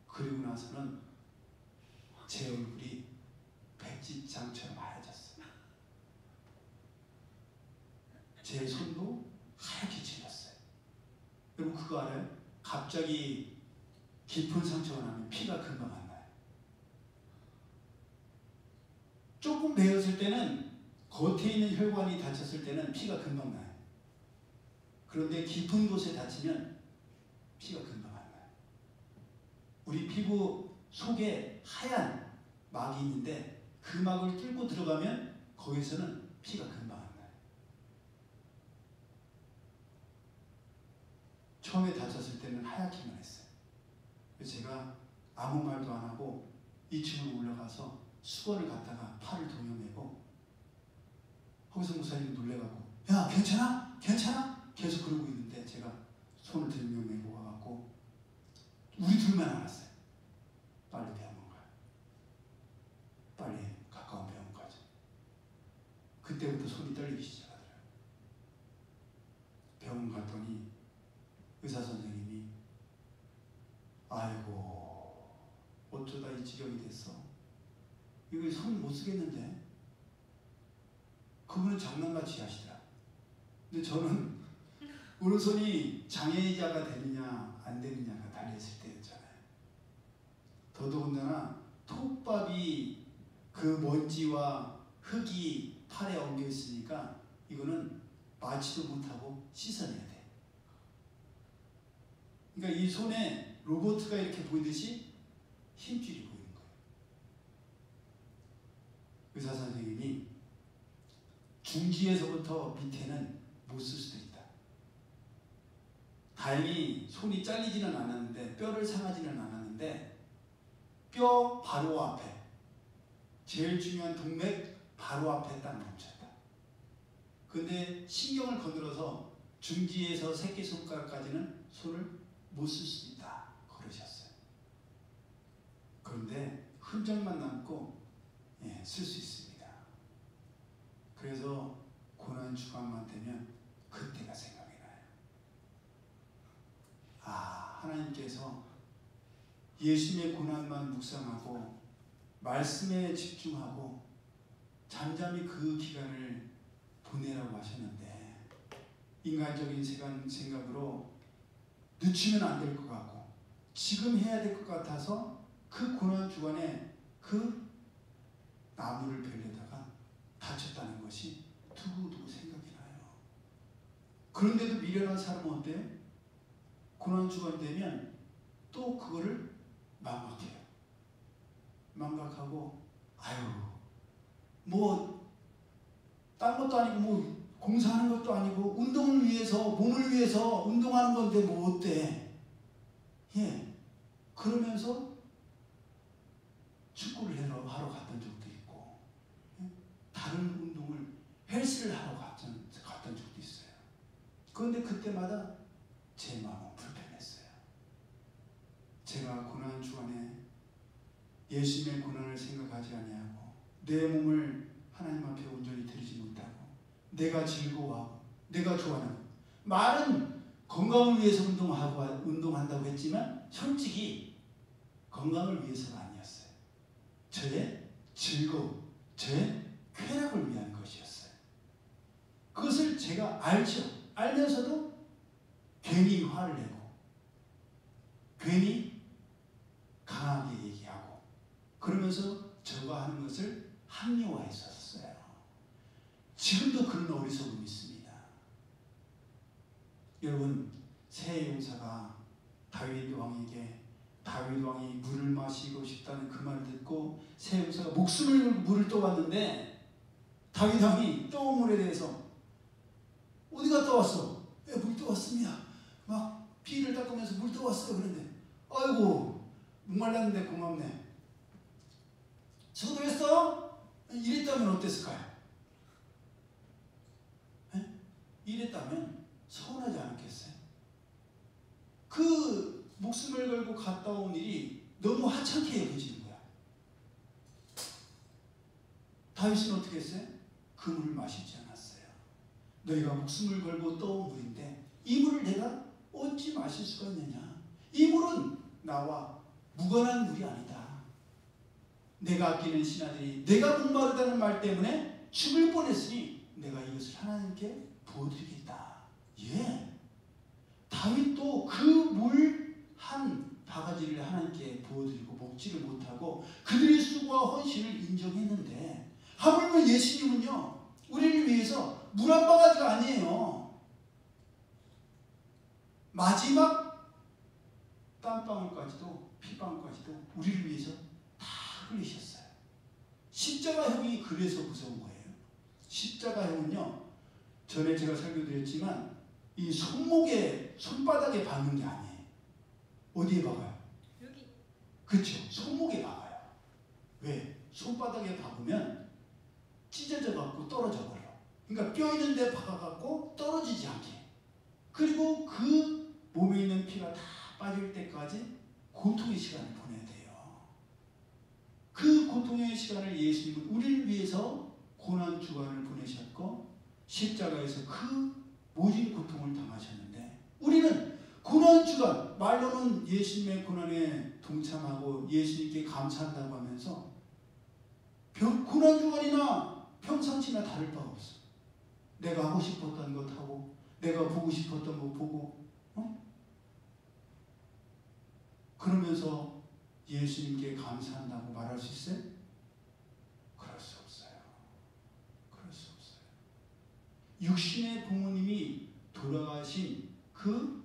그리고 나서는 제 얼굴이 백지장처럼 하얘졌어요. 제 손도 하얗게 질렸어요. 여러분 그거 알아요? 갑자기 깊은 상처가 나면 피가 금방 안 나요. 조금 베었을 때는, 겉에 있는 혈관이 다쳤을 때는 피가 금방 나요. 그런데 깊은 곳에 다치면 피가 금방 안 나요. 우리 피부 속에 하얀 막이 있는데 그 막을 뚫고 들어가면 거기서는 피가 금방 안 나요. 처음에 다쳤을 때는 하얗기만 했어요. 그래서 제가 아무 말도 안 하고 2층으로 올라가서 수건을 갖다가 팔을 동여매고, 거기서 목사님이 놀래갖고 야 괜찮아? 괜찮아? 계속 그러고 있는데 제가 손을 동여매고 와갖고 우리 둘만 알았어요. 빨리 병원 가요. 빨리 가까운 병원 가자. 그때부터 손이 떨리기 시작하더라고요. 병원 갔더니 의사 선생님이 아이고 어쩌다 이 지경이 됐어. 이거 손 못 쓰겠는데. 그분은 장난같이 하시더라. 근데 저는 오른손이 장애자가 되느냐 안 되느냐가 달려있을 때였잖아요. 더더군다나 톱밥이 그 먼지와 흙이 팔에 엉겨 있으니까 이거는 마취도 못하고 씻어내야 돼. 그러니까 이 손에 로봇가 이렇게 보이듯이 힘줄이 보이는 거예요. 의사 선생님이 중지에서부터 밑에는 못 쓸 수도 있다. 다행히 손이 잘리지는 않았는데, 뼈를 상하지는 않았는데, 뼈 바로 앞에, 제일 중요한 동맥 바로 앞에 딱 멈췄다. 근데 신경을 거들어서 중지에서 새끼손가락까지는 손을 못 쓸 수 있다 그러셨어요. 그런데 흔적만 남고 쓸 수 있습니다. 그래서 고난 주간만 되면 그때가 생각이 나요. 아, 하나님께서 예수님의 고난만 묵상하고 말씀에 집중하고 잠잠히 그 기간을 보내라고 하셨는데, 인간적인 생각으로 늦추면 안 될 것 같고 지금 해야 될 것 같아서 그 고난 주간에 그 나무를 베려다가 다쳤다는 것이 두고두고 생각이 나요. 그런데도 미련한 사람은 어때요? 고난 주간 되면 또 그거를 망각해요. 망각하고 아유 뭐 딴 것도 아니고 뭐 공사하는 것도 아니고 운동을 위해서, 몸을 위해서 운동하는 건데 뭐 어때? 그러면서 축구를 하러 갔던 적도 있고, 다른 운동을 헬스를 하러 갔던 적도 있어요. 그런데 그때마다 제 마음은 불편했어요. 제가 고난 주간에 예수님의 고난을 생각하지 아니하고 내 몸을 하나님 앞에 온전히 드리지 못하고 내가 즐거워하고 내가 좋아하는, 말은 건강을 위해서 운동한다고 했지만 솔직히 건강을 위해서가 아니었어요. 저의 즐거움, 저의 쾌락을 위한 것이었어요. 그것을 제가 알죠. 알면서도 괜히 화를 내고 괜히 강하게 얘기하고 그러면서 저가 하는 것을 합리화했었어요. 지금도 그런 어리석음이 있습니다. 여러분, 새 용사가 다윗 왕에게, 다윗 왕이 물을 마시고 싶다는 그 말을 듣고 새 용사가 목숨을 걸고 물을 떠왔는데, 다윗 왕이 떠온 물에 대해서 어디 갔다 왔어? 물 떠왔습니다. 막 피를 닦으면서 물 떠왔어요. 그런데 아이고 목말랐는데 고맙네. 수고했어? 이랬다면 어땠을까요? 이랬다면 서운하지 않았겠어요? 그 목숨을 걸고 갔다 온 일이 너무 하찮게 여겨지는 거야. 다윗은 어떻게 했어요? 그 물을 마시지 않았어요. 너희가 목숨을 걸고 떠온 물인데 이 물을 내가 어찌 마실 수가 있느냐. 이 물은 나와 무관한 물이 아니다. 내가 아끼는 신하들이 내가 목마르다는 말 때문에 죽을 뻔했으니 내가 이것을 하나님께 부어드리겠다. 예, 다윗도 그 물 한 바가지를 하나님께 부어드리고 먹지를 못하고 그들의 수고와 헌신을 인정했는데, 하물며 예수님은요 우리를 위해서 물 한 바가지가 아니에요. 마지막 땀방울까지도 피방울까지도 우리를 위해서 다 흘리셨어요. 십자가형이 그래서 무서운 거예요. 십자가형은요, 전에 제가 설교드렸지만 이 손목에, 손바닥에 박는 게 아니에요. 어디에 박아요? 여기. 그렇죠. 손목에 박아요. 왜? 손바닥에 박으면 찢어져 갖고 떨어져 버려. 그러니까 뼈 있는 데 박아갖고 떨어지지 않게. 그리고 그 몸에 있는 피가 다 빠질 때까지 고통의 시간을 보내야 돼요. 그 고통의 시간을 예수님은 우리를 위해서 고난주간을 보내셨고 십자가에서 그 모진 고통을 당하셨는데, 우리는 고난주간, 말로는 예수님의 고난에 동참하고 예수님께 감사한다고 하면서 고난주간이나 평상시나 다를 바가 없어. 내가 하고 싶었던 것 하고 내가 보고 싶었던 거 보고 그러면서 예수님께 감사한다고 말할 수 있어요? 그럴 수 없어요. 그럴 수 없어요. 육신의 부모님이 돌아가신 그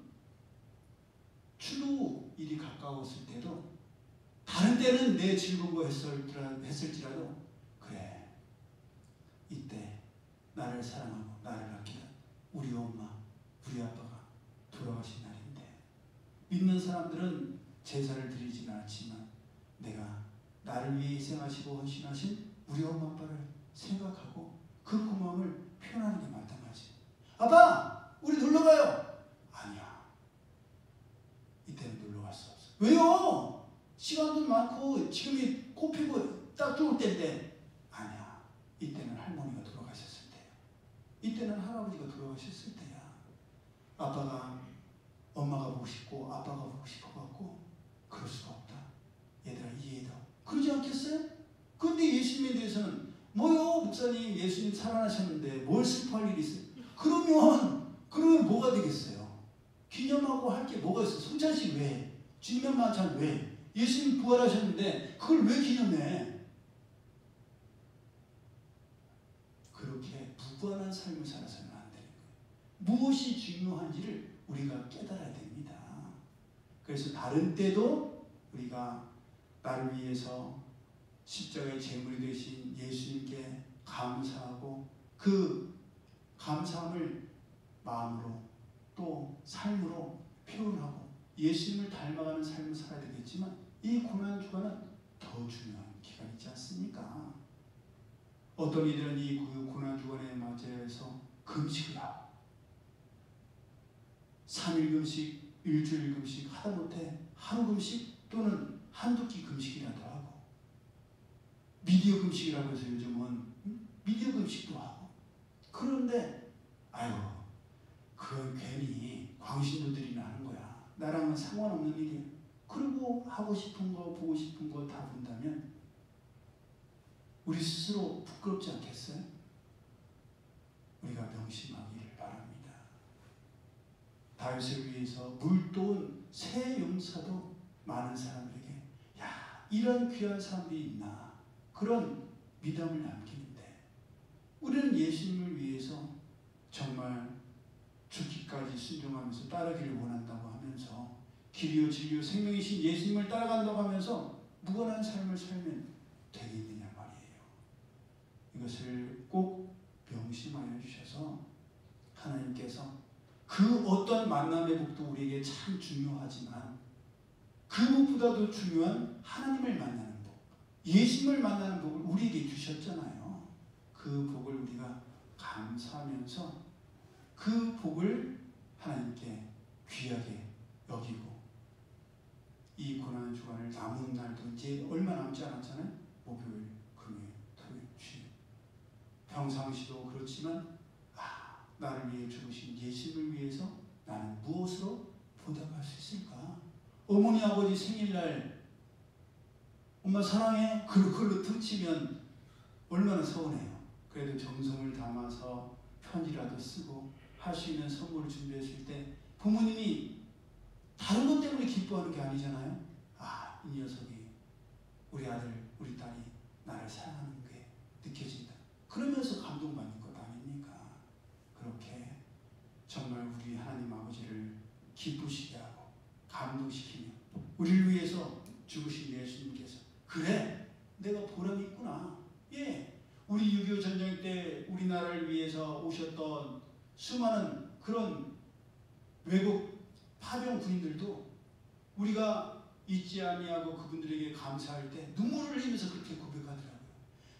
추루일이 가까웠을 때도, 다른 때는 내 즐거운 거 했을지라도 그래, 이때 나를 사랑하고 나를 아끼는 우리 엄마, 우리 아빠가 돌아가신 날인데, 믿는 사람들은 제사를 드리지는 않지만 내가 나를 위해 희생하시고 헌신하신 우리 엄마 아빠를 생각하고 그 고마움을 표현하는 게 마땅하지. 아빠, 우리 놀러 가요. 아니야, 이때는 놀러 갈 수 없어. 왜요? 시간도 많고 지금이 꽃피고 딱 좋을 때인데. 아니야, 이때는 할머니가 돌아가셨을 때야. 이때는 할아버지가 돌아가셨을 때야. 아빠가 엄마가 보고 싶고 아빠가 보고 싶어갖고 그럴 수가 없다. 얘들아, 이해해다. 그러지 않겠어요? 근데 예수님에 대해서는 뭐요, 목사님 예수님 살아나셨는데 뭘 슬퍼할 일이 있어요? 그러면 뭐가 되겠어요? 기념하고 할 게 뭐가 있어요? 성찬식 왜? 주님의 만찬 왜? 예수님 부활하셨는데 그걸 왜 기념해? 그렇게 무관한 삶을 살아서는 안 되는 거예요. 무엇이 중요한지를 우리가 깨달아야 됩니다. 그래서 다른 때도 우리가 나를 위해서 십자가의 제물이 되신 예수님께 감사하고 그 감사함을 마음으로 또 삶으로 표현하고 예수님을 닮아가는 삶을 살아야 되겠지만, 이 고난주간은 더 중요한 기간이지 않습니까? 어떤 이들은 이 고난주간에 맞이해서 금식을 하고 3일 금식, 일주일 금식, 하다못해 하루 금식 또는 한두 끼 금식이라도 하고, 미디어 금식이라고 해서 요즘은 미디어 금식도 하고. 그런데 아유, 그건 괜히 광신도들이나 하는 거야. 나랑은 상관없는 일이야. 그리고 하고 싶은 거 보고 싶은 거 다 본다면 우리 스스로 부끄럽지 않겠어요? 우리가 명심하기를 바랍니다. 다윗을 위해서 물도온 새 용사도 많은 사람들에게 야, 이런 귀한 사람들이 있나, 그런 미담을 남기는데, 우리는 예수님을 위해서 정말 죽기까지 순종하면서 따르기를 원한다고 하면서, 길이요 진리요 생명이신 예수님을 따라간다고 하면서 무관한 삶을 살면 되겠느냐 말이에요. 이것을 꼭 명심하여 주셔서 하나님께서 그 어떤 만남의 복도 우리에게 참 중요하지만 그 무엇보다도 중요한 하나님을 만나는 복, 예수님을 만나는 복을 우리에게 주셨잖아요. 그 복을 우리가 감사하면서 그 복을 하나님께 귀하게 여기고, 이 고난 주간을 남은 날도 이제 얼마 남지 않았잖아요. 목요일, 금요일, 토요일, 주일, 평상시도 그렇지만 나를 위해 죽으신 예수를 위해서 나는 무엇으로 보답할 수 있을까? 어머니 아버지 생일날 엄마 사랑해 그걸로 퉁치면 얼마나 서운해요. 그래도 정성을 담아서 편지라도 쓰고 할 수 있는 선물을 준비했을 때 부모님이 다른 것 때문에 기뻐하는 게 아니잖아요. 아, 이 녀석이 우리 아들 우리 딸이 나를 사랑하는 게 느껴진다. 그러면서 감동받는 것 아닙니까? 그렇게 정말 우리 하나님 아버지를 기쁘시게 하고 감동시키며 우리를 위해서 죽으신 예수님께서 그래 내가 보람이 있구나. 예, 우리 6.25 전쟁 때 우리나라를 위해서 오셨던 수많은 그런 외국 파병 군인들도 우리가 잊지 아니하고 그분들에게 감사할 때 눈물을 흘리면서 그렇게 고백하더라고요.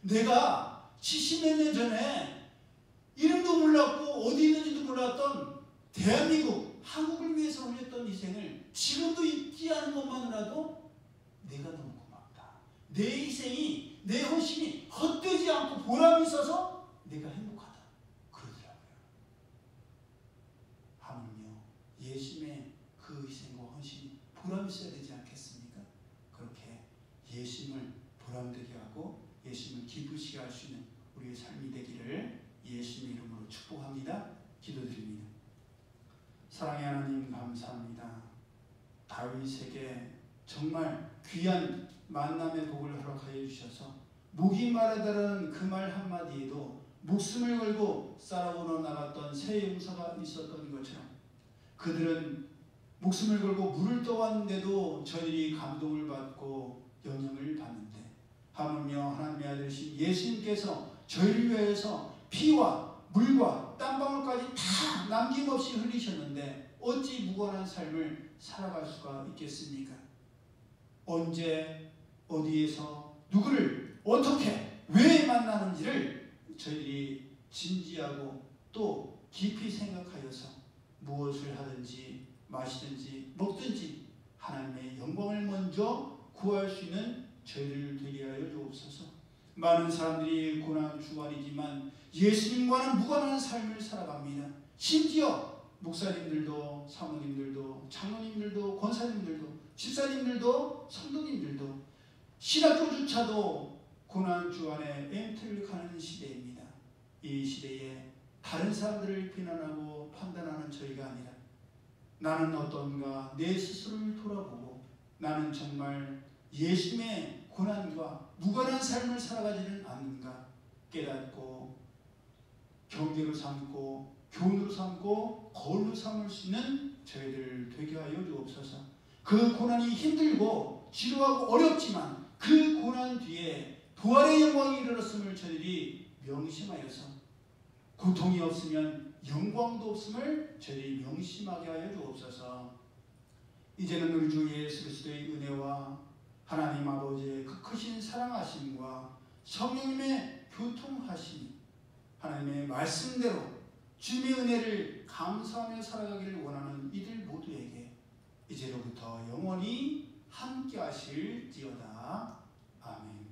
내가 70몇 년 전에 이름도 몰랐고 어디 있는지도 몰랐던 대한민국, 한국을 위해서 올렸던 희생을 지금도 잊지 않은 것만으로도 내가 너무 고맙다. 내 희생이, 내 헌신이 헛되지 않고 보람이 있어서 내가 행복하다. 그러더라고요. 하물며 예수님의 그 희생과 헌신이 보람이 있어야 되지 않겠습니까? 그렇게 예수님을 보람되게 하고 예수님을 기쁘시게 할 수 있는 우리의 삶이 되기를 예수님의 이름으로 축복합니다. 기도드립니다. 사랑의 하나님 감사합니다. 다윗에게 정말 귀한 만남의 복을 허락하여 주셔서 목이 마르다라는 그 말 한마디에도 목숨을 걸고 싸우러 나갔던 세 용사가 있었던 것처럼 그들은 목숨을 걸고 물을 떠왔는데도 저희들이 감동을 받고 영향을 받는데 하물며 하나님의 아들이신 예수님께서 저희를 위해서 피와 물과 땀방울까지 다 남김없이 흘리셨는데 어찌 무관한 삶을 살아갈 수가 있겠습니까? 언제 어디에서 누구를 어떻게 왜 만나는지를 저희들이 진지하고 또 깊이 생각하여서 무엇을 하든지 마시든지 먹든지 하나님의 영광을 먼저 구할 수 있는 저희를 되게 하여 주옵소서. 많은 사람들이 고난 주간이지만 예수님과는 무관한 삶을 살아갑니다. 심지어 목사님들도 사모님들도 장로님들도 권사님들도 집사님들도 성도님들도 신학교조차도 고난 주간에 엠트를 가는 시대입니다. 이 시대에 다른 사람들을 비난하고 판단하는 저희가 아니라 나는 어떤가 내 스스로를 돌아보고 나는 정말 예수님의 고난과 무관한 삶을 살아가지는 않는가 깨닫고 경계로 삼고 교훈으로 삼고 거울로 삼을 수 있는 저희들 되게 하여 주옵소서. 그 고난이 힘들고 지루하고 어렵지만 그 고난 뒤에 부활의 영광이 이르렀음을 저희들이 명심하여서 고통이 없으면 영광도 없음을 저희들이 명심하게 하여 주옵소서. 이제는 우리 주 예수 그리스도의 은혜와 하나님 아버지의 그 크신 사랑하심과 성령님의 교통하심이 하나님의 말씀대로 주님의 은혜를 감사하며 살아가기를 원하는 이들 모두에게 이제로부터 영원히 함께 하실지어다. 아멘.